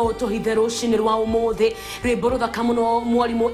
no tohithero shinirwa umothe reborotha kamuno mwalimu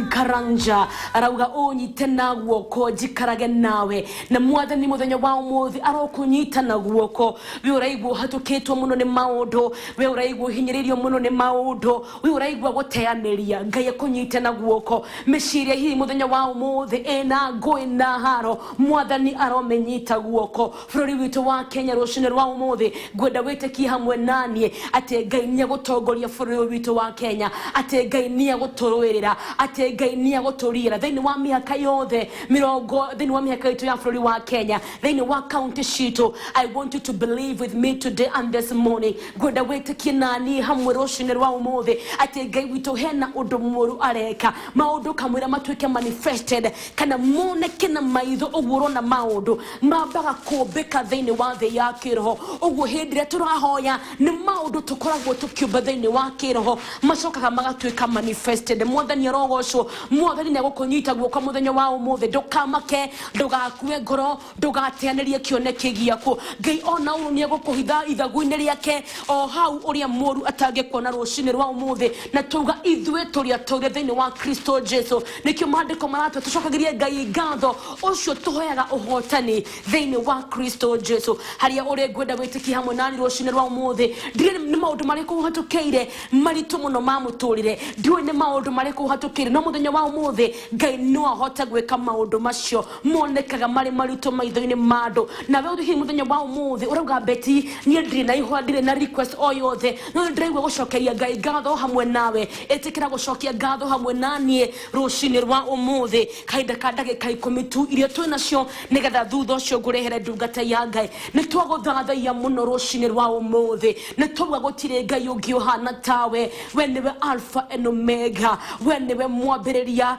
Karanja arauga onyite na guoko jikarage nawe na mwathani muthenya wa umothe arokunyita na guoko we uraigwo hatukitwo muno ni maundu we uraigwo hinyiririo muno ni maundu we uraigwo guteaniria ngai akunyite na guoko meshiria hi muthenya wa umothe ena ngui na haro mwathani aromenyita guoko bururi witu wa Kenya rucine rwa umothe gwenda witeki hamwe nanie ate ngai ni agutongoria bururi witu wa Kenya ate ngai ni aguturwirira ate ngai ni aguturira thini wa miaka yothe mirongo thini wa miaka itu ya bururi wa Kenya thini wa county shito. I want you to believe with me today and this morning gwenda witeki nani hamwe rucine rwa umothe ate ngai witu hena undu muru areka maundu kamwira matwike manifested kana moneke na maitho oguro na maundu mabaga kumbika thini wa thi ya kiroho ogwo hindire turahoya ni maundu tukoragwo tukiumba thini wa kiroho macokaga magatwika manifested. Mwathani arogocwo mwathani ni agukunyita guoko muthenya wa umothe ndukamake ndugakue ngoro ndugateanirie kioneki giaku ngai ona uru ni agukuhitha ithagu-ini riake o hau uria moru atangikuona rucini rwa umothe na tuga ithwe turia turia thini wa Kristo Jesu nikio maandiko maratwa tucokagirie ngai ngatho ucio tuhoyaga uhotani thini wa Kristo Jesu haria uri gwenda witiki hamwe nani rucini rwa umothe ndire ni maundu mariko hatukeire maritu muno mamuturire ndiwe ni maundu mariko hatukeire no muthenya wa umothe ngai no ahota gwika maundu macio monekaga mari maritu maitho-ini mandu na we uri hi muthenya wa umothe urauga beti ni ndire na ihwa ndire na request o yothe no ndireigwa gucokeria ngai ngatho hamwe nawe etikira gucokia ngatho hamwe nanie rucini rwa umothe kaida kadagika 10 tu iria twina cio nigetha thutha ucio ngurehere ndungata ya ngai ni twaguthathaia muno rucini rwa umothe ni twauga gutire ngai ungi uhana tawe we niwe alpha and omega we niwe mwambiriria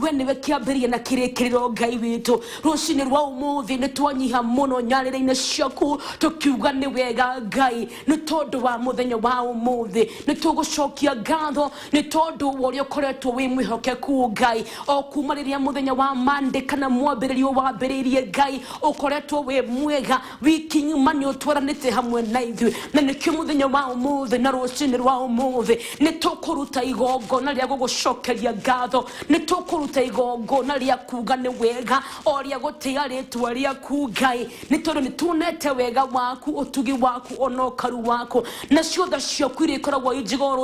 we niwe kiambiria na kirikiriro ngai witu rucini rwa umothe ni twanyiha muno nyarire-ini ciaku tukiuga ni wega ngai ni tondu wa muthenya wa umothe ni tugucokia ngatho ni tondu wa uria ukoretwo wi mwihokeku ngai o kumariria muthenya wa mande kana mwambiririo wa mbiririe ngai ukoretwo wi mwega wikinyuma ni utwaranite hamwe na ithu na nikio muthenya wa umothe na rucini rwa umothe ni tukuruta igongona ria gugucokeria ngatho ni tukuruta igongona ria kuga ni wega o ria gutia ritwa riaku ngai ni tondu ni tunete wega waku utugi waku onokaru waku na ciothe ciaku iria ikoragwo ijigo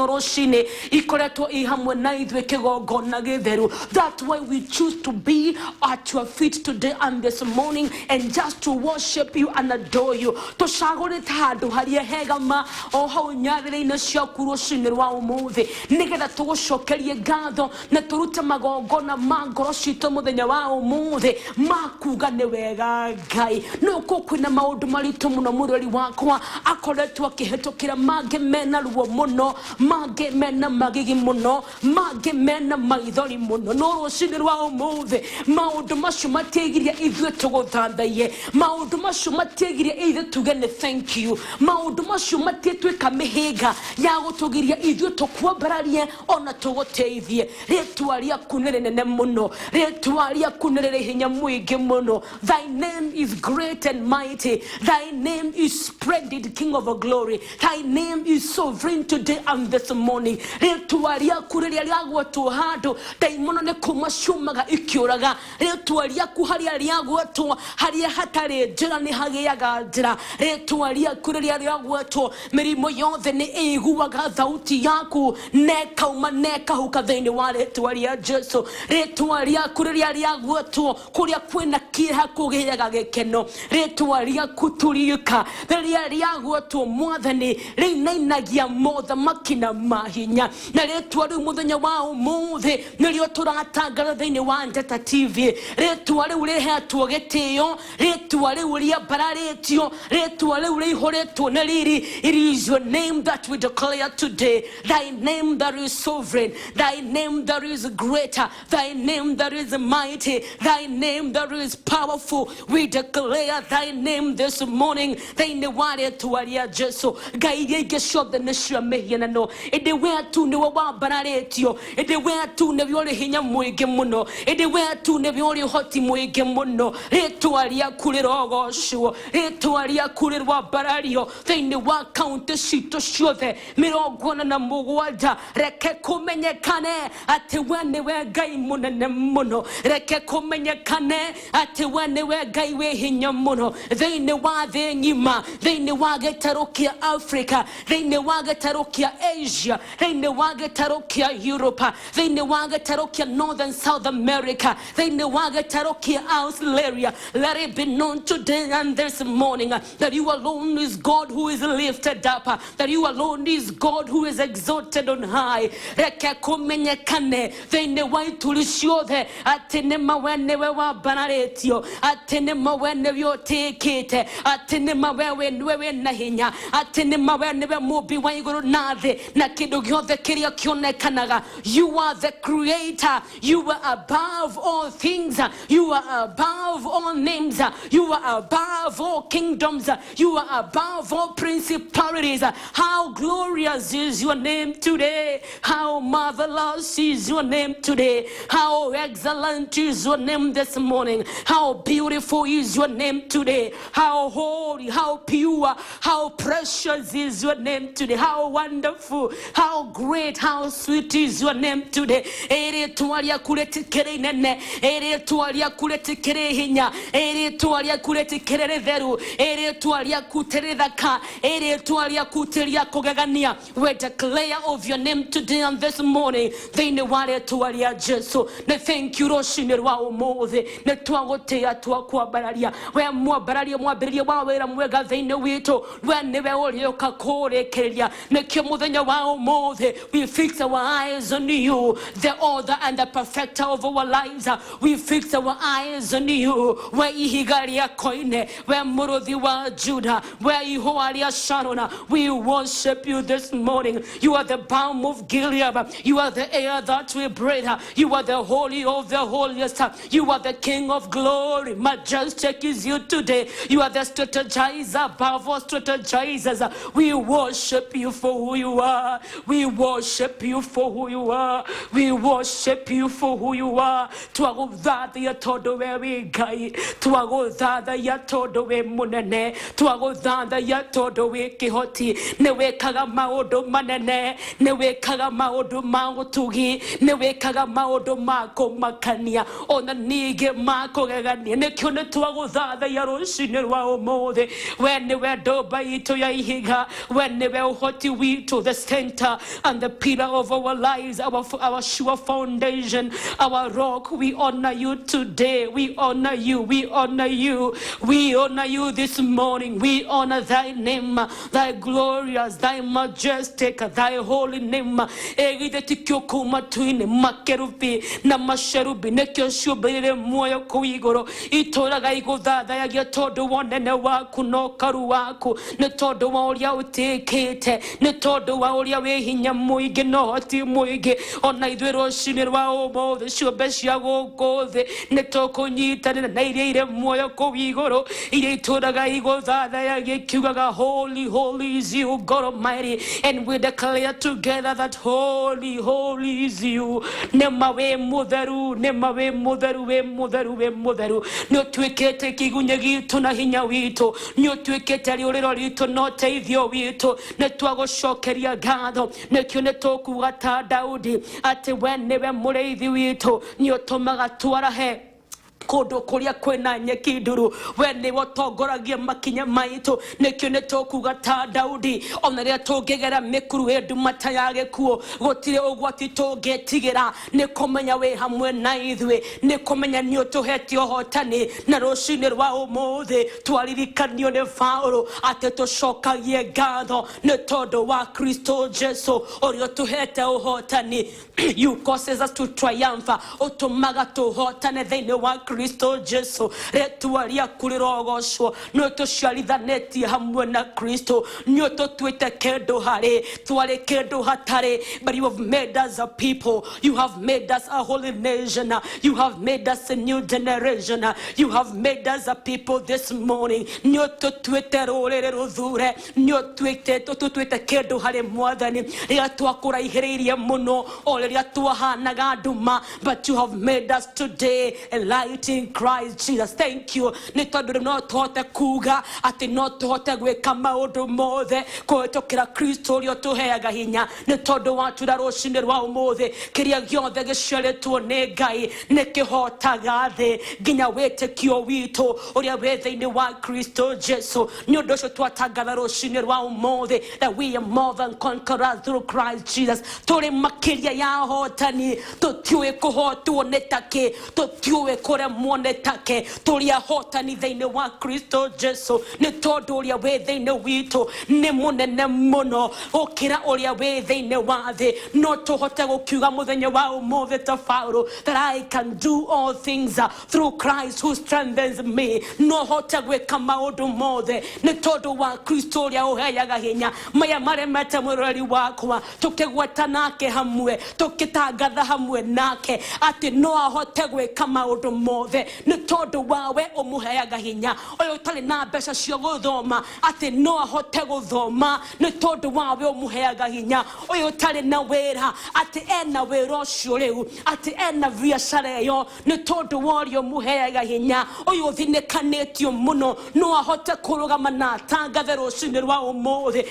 rucini ikoretwo i hamwe na ithu kigongona githeru. That's why we choose to be at your feet today and this morning and just to worship you and adore you. Tucagurite handu haria hegama o hau nyarire-ini ciaku rucini rwa umothe nigetha tugucokerie ngatho na turute magongona ma ngoro citu muthenya wa umothe makuga ni wega ngai no kwina maundu maritu muno murori wakwa akoretwo akihetukira mange mena ruo muno mange mena magigi muno mange mena maithori muno no rucini rwa umothe maundu macio mategiria ithwe tuguthathaie maundu macio mategiria ithe tuge ni thank you maundu macio matetwika mihiga ya gutugiria ithwe tukwambararie ona tuguteithie ritwa riaku ni rinene muno ritwa riaku ni riri hinya mwingi muno. Thy name is great and mighty, thy name is splendid, King of glory, thy name is sovereign today and this morning. Ritwa riaku riria riagwatwo handu daimono ni kumacumaga ikiuraga ritwa riaku haria riagwatwo haria hatari njira ni hagiaga njira ritwa riaku riria riagwatwo mirimo yothe ni iguaga thauti yaku nekauma nekahuka thini wa ritwa ria Jesu ritwa riaku riria riagwatwo kuria kwina kira kugiaga gikeno ritwa riaku turika riria riagwatwo mwathani rinainagia mothamaki na mahinya na ritwa riu muthenya wa umothe nirio turatangara thini wa NJATA TV ritwa riu rihetwo gitio ritwa riu riambararitio ritwa riu rihoretwo na riri. It is your name that we declare today, thy name that is sovereign, thy name that is greater, thy name that is mighty, thy name that is powerful. We declare thy name this morning. Thine ware tuaria Jesu gaiye geshothe nishwa mehiana no ede we tu ne wa bararetio ede we tu ne biore hinya mwige muno ede we tu ne biore hoti mwige muno retuaria kulirogo shuo retuaria kulirwa barario thine wa count shito ciothe mirongo na mugwanja reke kumenyekane ati we niwe Ngai munene muno reke kumenyekane ati we niwe Ngai we hinya muno thiini wa thi ngima thiini wa gitaro kia Africa thiini wa gitaro kia Asia thiini wa gitaro kia Europe thiini wa gitaro kia North and South America thiini wa gitaro kia Australia. Let it be known today and this morning that you alone is God who is lifted up, that you alone is God who is exalted on high. Reke kumenyekane thiini wa ituri ciothe ati ni mawene we wabanaretio ati ni mawene wiotekete ati ni mawewe niwe na hinya ati ni mawe niwe mubi wa iguru na thi na kindu giothe kiria kionekanaga. You are the creator, you are above all things, you are above all names, you are above all kingdoms, you are above all principalities. How glorious is your name today, how marvelous is your name today, how excellent is your name this morning, how beautiful is your name today, how holy, how pure, how precious is your name today, how wonderful, how great, how sweet is your name today. Ere tualia kuleti kere nene, ere tualia kuleti kere hinya, ere tualia kuleti kere veru, ere tualia kutere daka, ere tualia kuteria kogagania. We declare of your name today and this morning. They ne wale tualia Jesu. Ne thank you roshine wa umode. Ne tuagote ya tuakua baralia. We mua baralia mua baralia wa wera mwega they ne wito. We neve olio kakore kelia. Ne kiomudenya wa umode. We fix our eyes on you, the author and the perfecter of our lives. We fix our eyes on you. Where ihigaria koine, where murodi wa Judah, where ihoaria Sharona. We worship you this morning. You are the balm of Gilead. You are the air that we breathe. You are the holy of the holiest. You are the King of glory. Majestic is you today. You are the strategizer above all strategizers. We worship you for who you are. We worship you for who you are. We worship you for who you are. Tuagodada ya todo we gai. Tuagodada ya todo we munene. Tuagodada ya todo we kihoti. Newe kaga maodo manene. Newe kaga maodo maotugi. Newe kaga maodo mako makania. Ona nige mako gagani. Nekione tuagodada ya roshine wa omode. Whenewe doba ito ya ihiga. Whenewe hoti wito the center and the pillar of our lives, our sure foundation, our rock. We honor you today. We honor you. We honor you. We honor you this morning. We honor thy name, thy glorious, thy majestic, thy holy name. Egidetikokuma tuine makerubi na masherubi nekyoshuberere moyo kuigoro itoraga igodada ya todo wonene waku no karu waku ne todo wa olia utekete ne todo wa olia we hinya muige no hoti muige ona idwero shinirwa obo the shobeshia gokothe ne toko nyita na ireire moyo kuigoro ire itoraga igodada ya gekyugaga holy holy is you God Almighty, and we declare together that holy holy is you. Nemawe mudaru nemawe mudaru we mudaru we mudaru no twekete kigunya gitu na hinya wito no twekete riorero rito no teithio wito ne twagoshokeria gatho ne kyone toku gata Daudi ati wenewe mureithi wito nio tomaga twarahe kodo koria kwena nyekiduru wene wotogoragia makinya maito nekyo netokuga ta Daudi onaria togegera mekuru edu matayage kuo gotire ogwati togetigera nekomenya we hamwe na ithwe nekomenya nio tohetio hotani na roshine rwa omothe twaririkanio ne Paulo ate toshokagie gatho ne todo wa Kristo Jesu orio tuhete ohotani. You causes us to triumph otomaga to hotane thine wa Kristo Jesu retuaria kulirogosho noto shalithaneti hamwe na Kristo nyoto twete kedo hare twale kedo hatare. But you have made us a people, you have made us a holy nation, you have made us a new generation, you have made us a people this morning. Nyoto twete rolere rozure nyoto twete kedo hare mwadani ria twakura ihereria muno ole ria twahanaga duma. But you have made us today a light authority in Christ Jesus. Thank you. Nĩ tondũ no tũhote kuga atĩ no tũhote gwĩka maũndũ mothe kũhĩtũkĩra Kristo ũrĩa ũtũheaga hinya. Nĩ tondũ watura rũcinĩ rwa ũmũthĩ kĩrĩa gĩothe gĩciarĩtwo nĩ Ngai nĩ kĩhotaga thĩ nginya wĩtĩkio witũ ũrĩa wĩ thĩinĩ wa Kristo Jesu. Nĩ ũndũ ũcio twatangatha rũcinĩ rwa ũmũthĩ that we are more than conquerors through Christ Jesus. Tũrĩ makĩria ya ahotani. Tũtiũĩ kũhotwo nĩ takĩ, tũtiũĩ kũremwo nĩ takĩ. Tũrĩ ahotani thĩinĩ wa Kristo Jesu. Nĩ tondũ ũrĩa wĩ thĩinĩ witũ nĩ mũnene mũno gũkĩra ũrĩa wĩ thĩinĩ wa thĩ. No tũhote gũkiuga mũthenya wa ũmũthĩ ta Paulo that I can do all things through Christ who strengthens me. No hote gwĩka maũndũ mothe nĩ tondũ wa Kristo ũrĩa ũheaga hinya. Maya maremete mũrori wakwa tũkĩgweta nake hamwe, tũkĩtangatha hamwe nake atĩ no ahote gwĩka maũndũ mothe nĩ tondũ wawe ũmũheaga hinya. Ũyũ ũtarĩ na mbeca cia gũthoma atĩ no ahote gũthoma nĩ tondũ wawe ũmũheaga hinya. Ũyũ ũtarĩ na wĩra atĩ ena wĩra ũcio rĩu, atĩ ena biacara ĩyo nĩ tondũ wa ũrĩa ũmũheaga hinya. Ũyũ ũthinĩkanĩtio mũno no ahote kũrũgama na atangathe rũcinĩ rwa ũmũthĩ.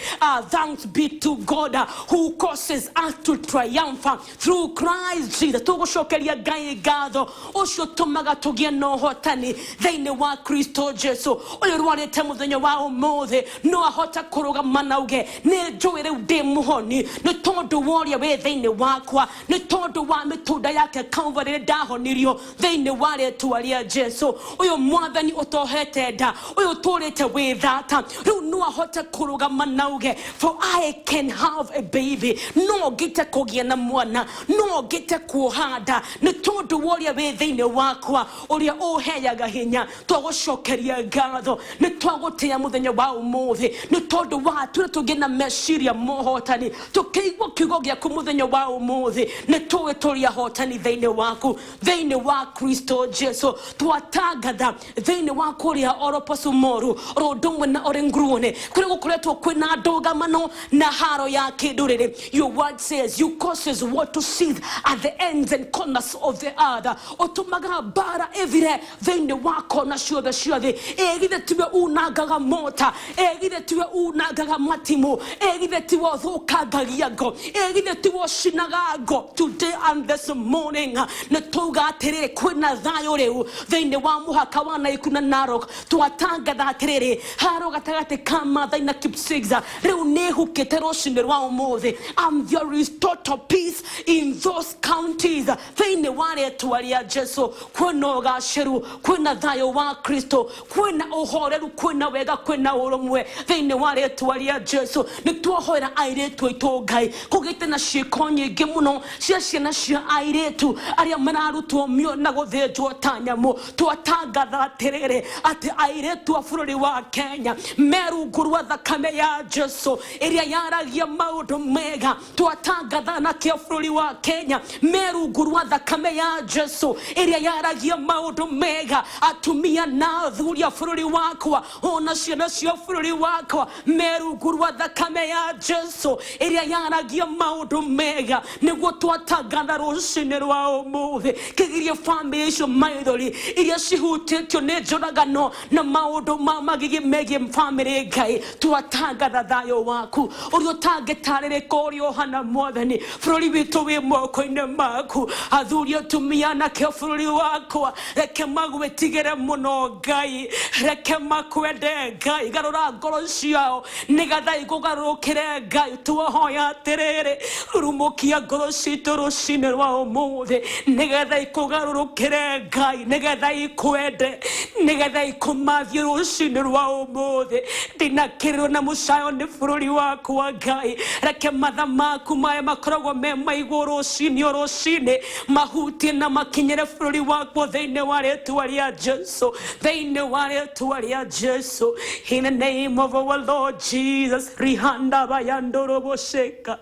Thanks be to God who causes us to triumph through Christ Jesus. Tũgũcokeria Ngai ngatho ũcio ũtũmaga tũgĩe na ũhotani thĩinĩ wa Kristo Jesu. Ũyũ rwarĩte mũthenya wa ũmũthĩ no ahote kũrũgama na uge nĩ njũĩ rĩu ndĩ mũhoni nĩ tondũ wa ũrĩa wĩ thĩinĩ wakwa, nĩ tondũ wa mĩtũnda yake Calvary ndahonirio thĩinĩ wa rĩĩtwa rĩa Jesu. Ũyũ mwathani ũtohete nda, ũyũ ũtũrĩte wĩ thata rĩu no ahote kũrũgama na uge for I can have a baby. No ngĩte kũgĩa na mwana, no ngĩte kuohanda nĩ tondũ wa ũrĩa wĩ thĩinĩ wakwa ũrĩa ũheaga hinya. Twagũcokeria ngatho, nĩ twagũtĩa mũthenya wa ũmũthĩ nĩ tondũ wa tũrĩa tũgĩe na meciria mohotani tũkĩigua kiugo gĩaku mũthenya wa ũmũthĩ nĩ tũĩ tũrĩ ahotani thĩinĩ waku, thĩinĩ wa Kristo Jesu. Twatangatha thĩinĩ wa kũrĩa oroposu moru rũndũmwe na orenguruone kũrĩa gũkoretwo kwĩna ndũgamano na haro ya kĩndũrĩrĩ. Your word says you causes war to cease at the ends and corners of the earth. Ũtũmaga mbara ĩthire thĩinĩ wa kona ciothe cia thĩ. Githĩ tiwe unangaga mota, githĩ tiwe unangaga matimũ, githĩ tiwe ũthũkangagia ngo, githĩ tiwe ũcinaga ngo. Today and this morning nĩ tũuga atĩrĩrĩ kwĩna thayũ rĩu thĩinĩ wa mũhaka wa Naikuru na Narok. Twatangatha atĩrĩrĩ haro gatagatĩ ka Maathai na Kipsigis rĩu nĩ hukĩte rũcinĩ rwa ũmũthĩ. And there is total peace in those counties thĩinĩ wa rĩĩtwa rĩa Jesu. Kwĩna ũgacĩru, kwĩna thayũ wa Kristo, kwĩna ũhoreru, kwĩna wega, kwĩna ũrũmwe thĩinĩ wa rĩĩtwa rĩa Jesu. Nĩ twahoera airĩtu aitũ Ngai kũgĩte na ciĩko nyingĩ mũno cia ciana cia airĩtu arĩa mararutwo mĩoyo na gũthĩnjwo ta nyamũ. Twatangatha atĩrĩrĩ atĩ airĩtu a bũrũri wa Kenya merungu rwa thakame ya Jesu ĩrĩa yaragia maũndũ mega. Twatangatha nakĩo bũrũri wa Kenya merungu rwa thakame ya Jesu ĩrĩa yaragia maũndũ mega. Atumia na athuri a bũrũri wakwa ona ciana cia bũrũri wakwa merungu rwa thakame ya Jesu ĩrĩa yaragia maũndũ mega. Nĩguo twatangatha rũcinĩ rwa ũmũthĩ kĩgirie family icio maithori iria cihutĩtio nĩ njũragano na maũndũ ma magigi megiĩ family Ngai. Twatangatha thayũ waku ũrĩa ũtangĩtarĩrĩka ũrĩa ũhana Mwathani. Bũrũri witũ wĩ moko-inĩ maku. Athuri atumia nake bũrũri wakwa reke magwĩtigĩre mũno Ngai, reke makwende Ngai. Garũra ngoro ciao nĩgetha ikũgarũrũkĩre Ngai. Twahoya atĩrĩrĩ rũmũkia ngoro citũ rũcinĩ rwa ũmũthĩ nĩgetha ikũgarũrũkĩre Ngai, nĩgetha ikwende, nĩgetha ikũmathie rũcinĩ rwa ũmũthĩ. Ndinakĩrĩrwo na mũcayo nĩ bũrũri wakwa Ngai. Reke matha maku maya makoragwo me maigũ rũcinĩ o rũcinĩ mahutie na makinyĩre bũrũri wakwa thĩinĩ wa rĩĩtwa rĩa Jesu, thĩinĩ wa rĩĩtwa rĩa Jesu. In the name of our Lord Jesus. Rihanda bayandoro bosheka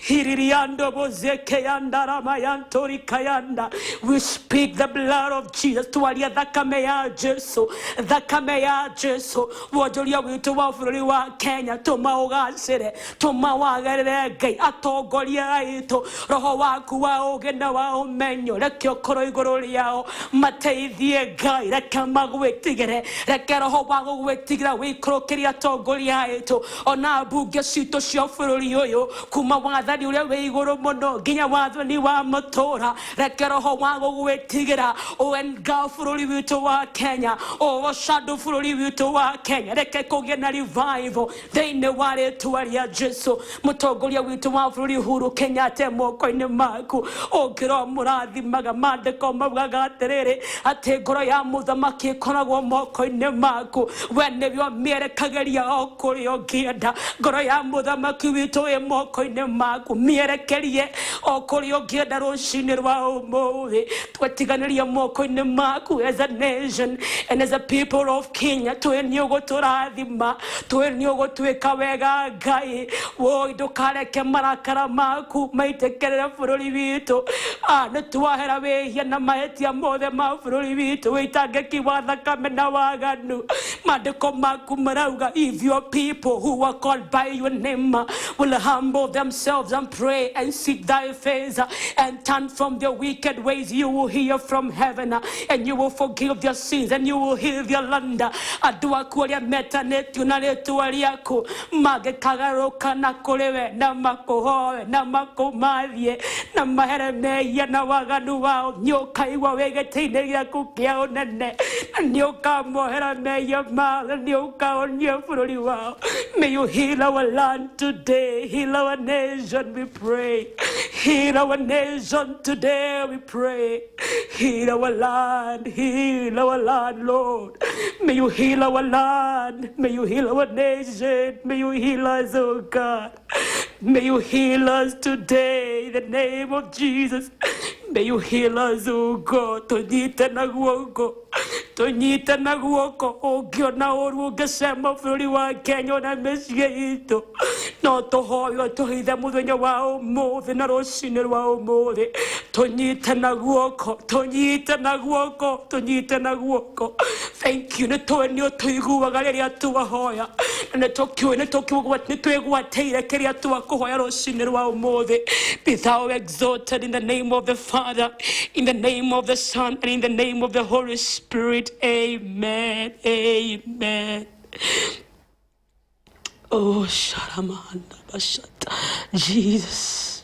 hiririando bozeke yandara mayantori kayanda. We speak the blood of Jesus. Twalia thakame ya Jesu, thakame ya Jesu. Wojoria witu wa bũrũri wa Kenya tũmaũgacĩre, tũmawagarĩre Ngai. Atongoria aitũ roho waku wa ũũgĩ na wa ũmenyo reke ũkorwo igũrũ rĩao mateithie Ngai reke magwĩtigĩre reke roho wa gũgwĩtigĩra wĩikũrũkĩrie atongoria aitũ ona mbunge citũ cia bũrũri ũyũ kuma wathani ũrĩa wĩ igũrũ mũno nginya wathani wa matũũra reke roho wa gũgwĩtigĩra ũenga bũrũri witũ wa Kenya ũgũcandũ bũrũri witũ wa Kenya reke kũgĩe na revival thĩinĩ wa rĩĩtwa rĩa Jesũ mũtongoria witũ wa bũrũri Uhuru Kenyatta moko-inĩ maku ũngĩrwo mũrathimaga maandĩko maugaga atĩrĩrĩ atĩ ngoro ya mũthamaki ĩkoragwo moko-inĩ maku we nĩwe ũmĩerekagĩria o kũrĩa ũngĩenda ngoro ya mũthamaki witũ ĩ moko-inĩ maku mĩerekerie o kũrĩa ũngĩenda rũcinĩ rwa ũmũthĩ twetiganĩrie moko-inĩ maku as a nation and as a people of Kenya twĩ nĩ ũgũtũrathima twĩ nĩ ũgũtwĩka wega Ngai woi ndũkareke marakara maku maitĩkĩrĩre bũrũri witũ nĩ twahera wĩhia na mahĩtia mothe ma bũrũri witũ wĩitangĩki wa thakame na waganu maandĩko maku marauga if your people who are called by your name will humble themselves and pray and seek thy face and turn from their wicked ways you will hear from heaven and you will forgive their sins and you will heal their land andũ aku arĩa metanĩtio na rĩĩtwa rĩaku mangĩkagarũrũka na kũrĩ we na makũhoe na makũmathie na mahere mehia na waganu wao nĩũkaigua wĩ gĩtĩ-inĩ gĩaku kĩa ũnene na nĩũkamohera mehia mao na nĩũkahonia bũrũri wao. May you heal our land today, heal our nation we pray, heal our nation today we pray, heal our land Lord. May you heal our land, may you heal our nation, may you heal us oh God, may you heal us today in the name of Jesus. May you heal us oh God. Tũnyite na guoko ũngĩona ũru ũngĩcema bũrũri wa Kenya na mĩciĩ itũ no tũhoyo tũhithe mũthenya wa ũmũthĩ na rũcinĩ rwa ũmũthĩ tũnyite na guoko. Thank you nĩ tũĩ nĩ ũtũiguaga rĩrĩa twahoya na nĩ twĩgwatĩire kĩrĩa twakũhoya rũcinĩ rwa ũmũthĩ. Be thou exalted in the name of the Father, in the name of the Son, and in the name of the Holy Spirit. Amen. Amen. Oh, Sharamanda Bashata. Jesus.